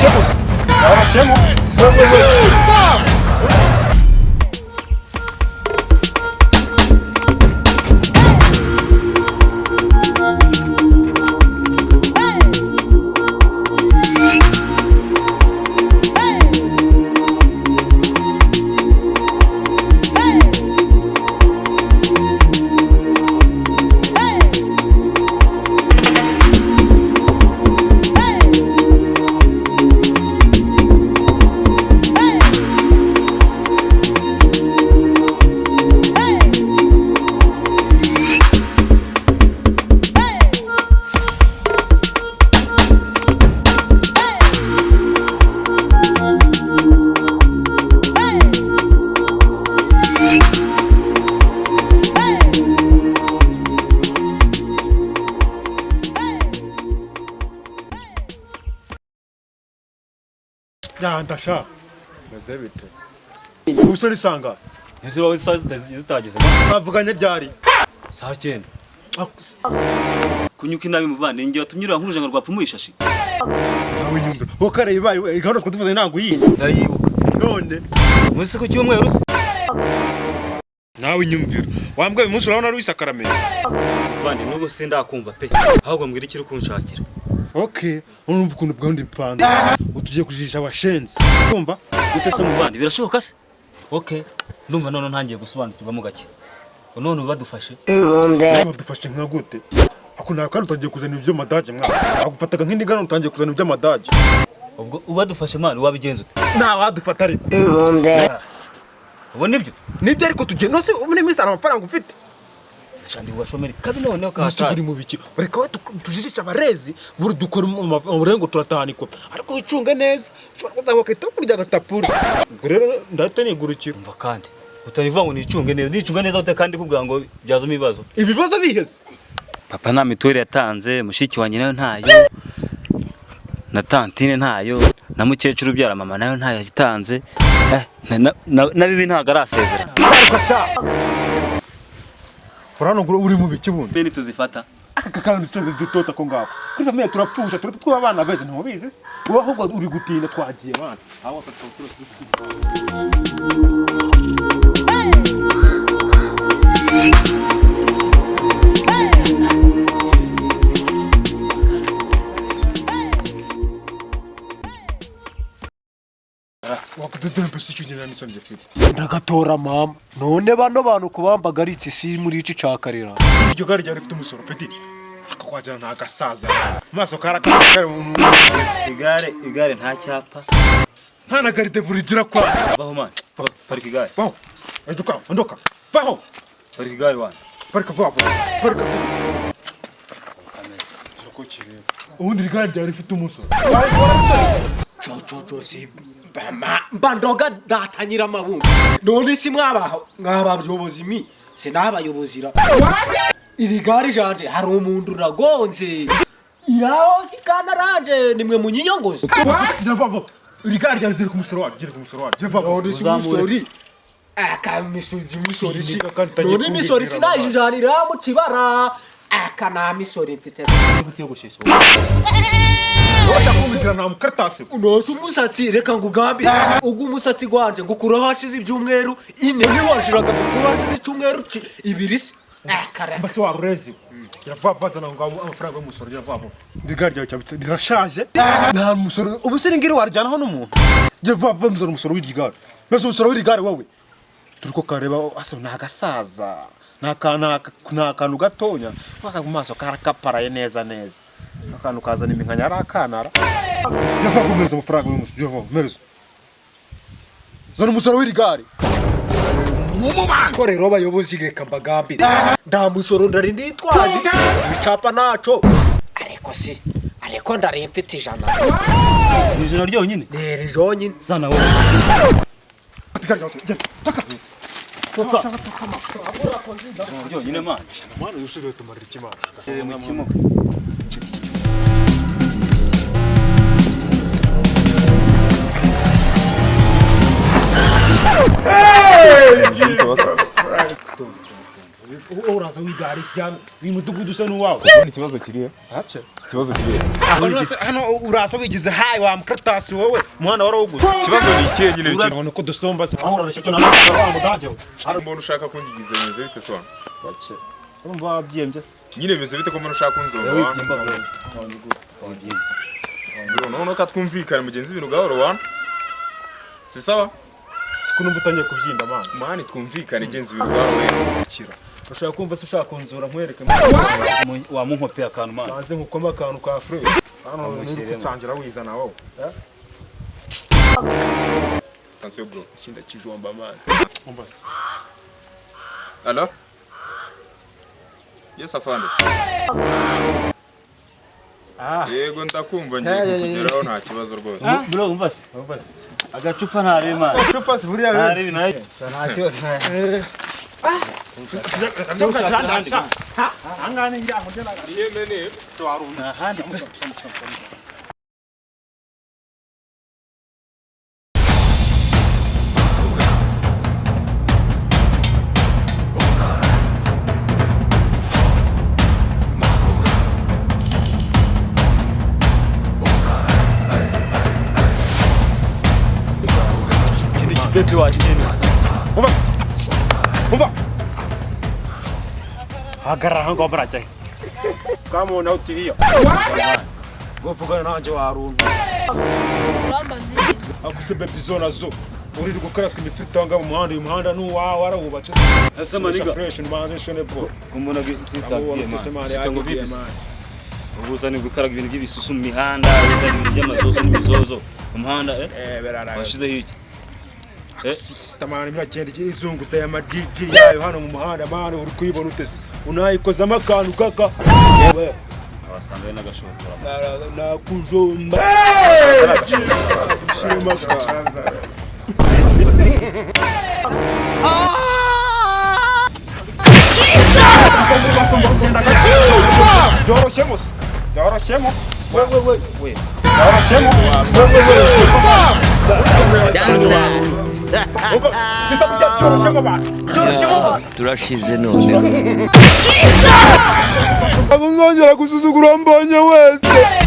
Chemos. Ahora chemos. Ya ndashaka. Meze bite? Umusore sanga. Ese wowe zitageze. Bavuganye byari. Saa 9. Kunyuka inabi muvande ngiye watumyira nkurujanga rwapfumu ishashi. Nawe nyumva. Okare ibaye igano twatuvuze ntango yize. Ndayibuka. None. Mwese ku cyumweru se. Nawe nyumvira. Wambwaye umunsi urabona ari wisakaramenya. Muvande nugo sindakumva pe. Ahubwo mbwira ikiri kunshakira. Okay, urumva ukuntu bwandi mpanze. Utugiye kujisha abashenzi. Kumva? Gute se muvande birashoboka se? Okay. Ndumva none ntangiye gusobanukirwa mu gake. None badufashe. Badufashe nka gute? Hakuna kandi utagiye kuzana ibyo madage mwana. Agufataga nk'indigano utangiye kuzana ibyo madage. Ubwo ubadufashe mwana wabigenza ute? Nta wadufata ariko. Ubu nibyo? Nibyo ariko tugiye nose umune misi amafaranga ufite. Shandi ugashomeri kabi noneho ka. Nasubiri mu biki. Reka we tujishisha abarezi buri dukora mu burengo turatahaniko. Ariko wicunge neza. Ushobora kuzamuka ito kurya gatapura. Rero ndahita nigurukira. Umva kandi utayiva ngo nicunge neza. Nicunge neza ute kandi kubwira ngo byazamo ibibazo. Ibibazo biheze. Papa nta mituweli yatanze, mushiki wanjye nayo ntayo. Na tantine ntayo, na mukecuru byara mama nayo ntayo yatanze. Na bibi ntago arasezera. Ariko sha. Urano uri mu biki bundi. Beni tuzifata. Aka kandi cyo dutota ko ngako. Kuri famille turapfusha twaba abana beze nto bizi. Wowe ahubwo uri gutinda twagiye bana. Aho fatwa wakududura mpese cyugena nisonje fite. Ndagatora mama. None bano bantu kubambagaritse si muri ici cakarira. Iryo gari ryari rifite umusoro peti. Akakwajana nta gasaza. Maso karaka igare nta cyapa. Nta na gari devurigira kwa. Baho man. Parika igare. Baho. Eduka, ondoka. Baho. Parika igare wana. Parika vavo. Parika se. Kameza. Ubundi rigari ryari rifite umusoro. Coco si bandoga datanyira amabungu. None si mwabayobozi mi sinabayobozira. Iri gari janje hari umuntu uragonze. Yaho sikanaranje nimwe munyiyongoza. Vavo. Rigari ryari riri ku musoro wacu, riri ku musoro wacu. Vavo. None si musori. Aka misori si. None misori sinajijanira mu kibara. Aka na misori mfite. Gutiyo gushesha. Oya kumvikira na mukartasi. Unoze umusatsi reka ngugambi. Ugu umusatsi gwanje ngukura hasize ibyumweru ine ni washiraga ngukura hasize icyumweru ibirisi. Kare. Basi warurezi. Yavava na ngabo amafaranga y'umusoro yavamo. Rigari ryawe cyabitse rirashaje. Nta musoro. Ubusiri ngiri warjana hano umuntu. Yavava muzoro umusoro w'igigari. Bese umusoro w'igigari wowe. Turiko kareba asa nta gasaza. Nta kantu gatonya. Waka mu maso karakaparaye neza. Akantu kazana iminkanya ari akanara. Yava kumeza amafaranga y'umusoro yava merezo. Zana umusoro w'irigari. Ko rero bayobozi reka mbagambi. Nda musoro ndari nditwaje. Bicapa naco. Ariko ndari mfite ijana. Ni ijana ryonyine. Nere jonyine. Zana wowe. Taka. Ryonyine man. Mwana yusubiye tumarira ikimana. Mu kimuga. uraza wigara ishyano uyu mudugudu usa n'uwawe. Ikibazo kiriye. Hace. Ikibazo kiriye. Hano uraza wigize hayi wa mukratasi wowe umuhanda warawuguze. Ikibazo ni ikihe nyine bikiri. Urabona ko dusomba se aho urashye na wa mudage. Hari umuntu ushaka kungigiza meze bite so? Bake. Urumva wabyembye. Nyine meze bite ko umuntu ushaka kunzomba? Bro, none ko twumvikana mugenzi ibintu gahoro wana. Si sawa? Sikunumva utangiye kubyimba man. Mani twumvikane genzi ibintu gahoro kira. Ushaka kumva se ushaka kunzura nkwereke. Wa munkope akantu man. Banze nkukoma akantu ka free. Hano uri gutangira wizana wowe. Attention bro. Kinda kijomba man. Umbase. Allo? Yes afande. Yego ndakumva ngiye kugeraho nta kibazo rwose. Bro umbase. Agacupa ntare man. Agacupa si buriya ntare binaye. Nta kibazo. Angane ngira ngo ndena. Yemene. Twaruna handi mucho. Bebe wa chini. Umva. Hagarara hango baraje. Kama una utihiya. Govuga nanje waruntu. Akusebe bizona zo. Uri gukaraka imifita nga mu muhanda uyu muhanda n'uwa warawubatse. Ese maniga fresh n'umanze shone bro. kumbona sitagiye man. Sitango vipi? Ubuzani gukaraga ibintu by'ibisusu mu mihanda, ibintu by'amazozo n'imizozo. Umuhanda berara. washize hiki. Sitamani muragenda izunguza ya DJ yayo hano mu muhanda mane uri kuyibona utese. Unayikoza amakanu kaka. Abasanzwe n'agashotora. Na kujomba. Shiremaka. Yoroshemos. turashize none Azongera gusuzugura mbonye wese.